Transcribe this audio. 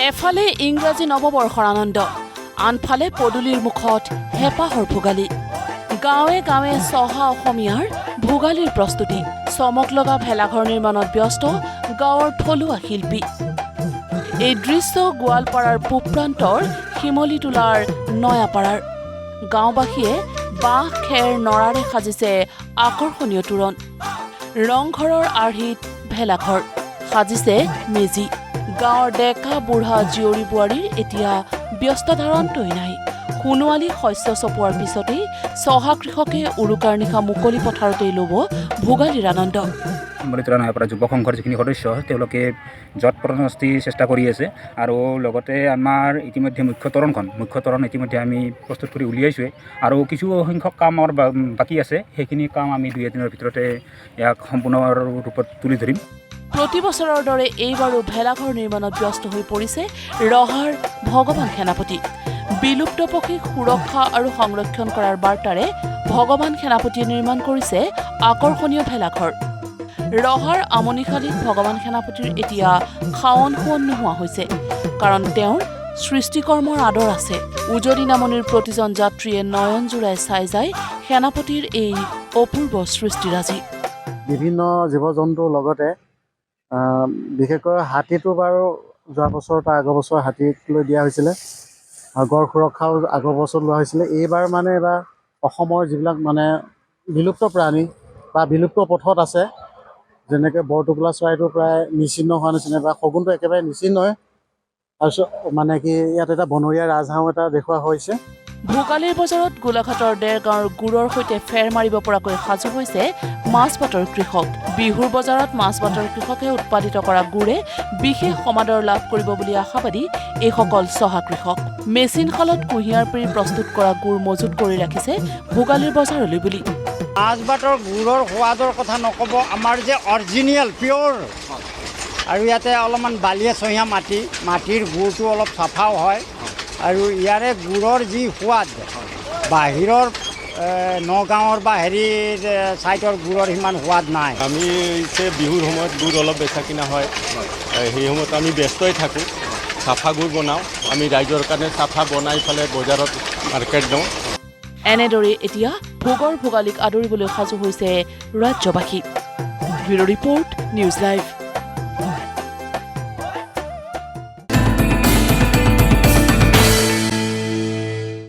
এফালে ইংৰাজী নৱবৰ্ষৰ আনন্দ, আনফালে পদূলিৰ মুখত হেঁপাহৰ ভোগালী। গাঁৱে গাঁৱে চহা অসমীয়াৰ ভোগালীৰ প্ৰস্তুতি। চমক লগা ভেলাঘৰ নিৰ্মাণত ব্যস্ত গাঁৱৰ থলুৱা শিল্পী। এই দৃশ্য গোৱালপাৰাৰ পূব প্ৰান্তৰ শিমলীটোলাৰ নয়াপাৰাৰ। গাঁওবাসীয়ে বাঁহ খেৰ নৰাৰে সাজিছে আকৰ্ষণীয় তোৰণ। ৰংঘৰৰ আৰ্হিত ভেলাঘৰ, সাজিছে মেজি। গাঁৱৰ ডেকা বুঢ়া জীয়ৰী বোৱাৰীৰ এতিয়া ব্যস্ততাৰ অন্তই নাই। সোণোৱালী শস্য চপোৱাৰ পিছতেই চহা কৃষকে উৰুকাৰ নিশা মুকলি পথাৰতেই ল'ব ভোগালীৰ আনন্দ। শিমলীটোলা নয়াপাৰা যুৱ সংঘৰ যিখিনি সদস্য তেওঁলোকে যৎপৰোনাস্তি চেষ্টা কৰি আছে আৰু লগতে আমাৰ ইতিমধ্যে মুখ্য তৰণ ইতিমধ্যে আমি প্ৰস্তুত কৰি উলিয়াইছোঁৱে আৰু কিছু সংখ্যক কাম আমাৰ বাকী আছে। সেইখিনি কাম আমি 2 এদিনৰ ভিতৰতে ইয়াক সম্পূৰ্ণ ৰূপত তুলি ধৰিম। প্ৰতি বছৰৰ দৰে এইবাৰো ভেলাঘৰ নিৰ্মাণত ব্যস্ত হৈ পৰিছে ৰহাৰ ভগৱান সেনাপতি। বিলুপ্ত পক্ষীক সুৰক্ষা আৰু সংৰক্ষণ কৰাৰ বাৰ্তাৰে ভগৱান সেনাপতিয়ে নিৰ্মাণ কৰিছে আকৰ্ষণীয় ভেলাঘৰ। ৰহাৰ আমনিশালীত ভগৱান সেনাপতিৰ এতিয়া খাৱন শোৱন নোহোৱা হৈছে, কাৰণ তেওঁৰ সৃষ্টিকৰ্মৰ আদৰ আছে। উজনি নামনিৰ প্ৰতিজন যাত্ৰীয়ে নয়ন জোৰাই চাই যায় সেনাপতিৰ এই অপূৰ্ব সৃষ্টিৰাজি। বিভিন্ন জীৱ জন্তুৰ লগতে বিশেষকৈ হাতীটো বাৰু যোৱা বছৰ তাৰ আগৰ বছৰ হাতীক লৈ দিয়া হৈছিলে আৰু গড় সুৰক্ষাও আগৰ বছৰ লোৱা হৈছিলে। এইবাৰ অসমৰ যিবিলাক বিলুপ্ত প্ৰাণী বা বিলুপ্ত পথত আছে, যেনেকৈ বৰটোকোলা চৰাইটো প্ৰায় নিচিন্ন হোৱা নিচিনা বা শগুনটো একেবাৰে নিচিন্নই। তাৰপিছত ইয়াত এটা বনৰীয়া ৰাজহাঁহ এটা দেখুওৱা হৈছে। ভোগালীৰ বজাৰত গোলাঘাটৰ ডেৰগাঁৱৰ গুড়ৰ সৈতে ফেৰ মাৰিব পৰাকৈ সাজু হৈছে মাছবাটৰ কৃষক। বিহুৰ বজাৰত মাছবাটৰ কৃষকে উৎপাদিত কৰা গুড়ে বিশেষ সমাদৰ লাভ কৰিব বুলি আশাবাদী এইসকল চহা কৃষক। মেচিন শালত কুঁহিয়াৰ পেৰি প্ৰস্তুত কৰা গুড় মজুত কৰি ৰাখিছে ভোগালীৰ বজাৰলৈ বুলি। মাছবাটৰ গুড়ৰ সোৱাদৰ কথা নক'ব, আমাৰ যে অৰিজিনেল পিয়ৰ। আৰু ইয়াতে অলপমান বালিয়া চহিয়া মাটিৰ গুড়টো অলপ চাফাও হয় আৰু ইয়াৰে গুড়ৰ যি সোৱাদ বাহিৰৰ নগাঁৱৰ বা চাইডৰ গুড়ৰ সিমান সোৱাদ নাই। আমি বিহুৰ সময়ত গুড় অলপ বেচা কিনা হয়, সেই সময়ত আমি ব্যস্তই থাকোঁ। চাফা গুড় বনাওঁ, আমি ৰাইজৰ কাৰণে চাফা বনাই পেলাই বজাৰত মাৰ্কেট দিওঁ। এনেদৰে এতিয়া ভোগৰ ভোগালীক আদৰিবলৈ সাজু হৈছে ৰাজ্যবাসী। Bureau' report, news live.